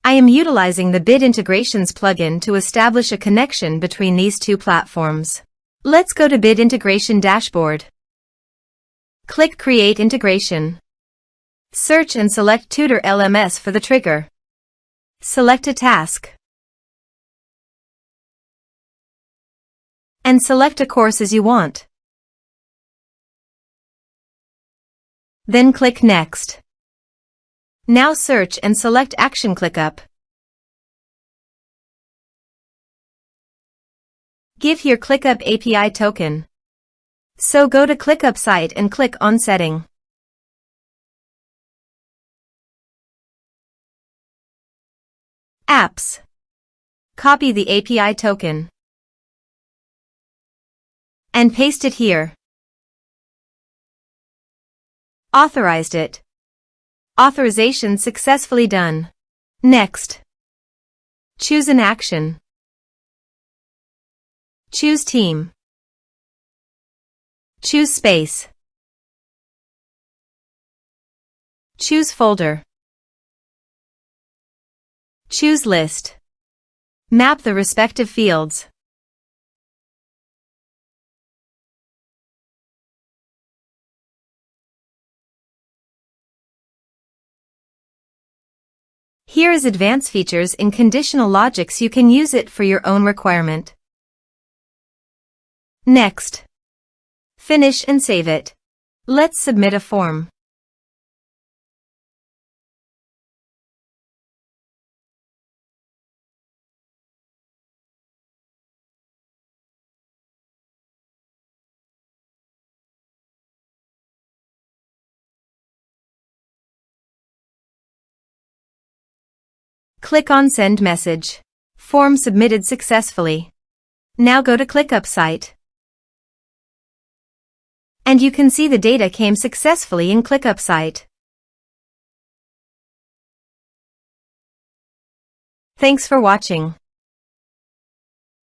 I am utilizing the Bit Integrations plugin to establish a connection between these two platforms. Let's go to Bit Integration Dashboard. Click Create Integration. Search and select Tutor LMS for the trigger. Select a task. And select a course as you want. Then click Next. Now search and select Action ClickUp. Give here ClickUp API token. So go to ClickUp site and click on Setting. Apps. Copy the API token and paste it here. Authorized it. Authorization successfully done. Next. Choose an action. Choose team. Choose space. Choose folder. Choose list. Map the respective fields. Here is advanced features in conditional logics. You can use it for your own requirement. Next. Finish and save it. Let's submit a form. Click on Send Message. Form submitted successfully. Now go to ClickUp site. And you can see the data came successfully in ClickUp site. Thanks for watching.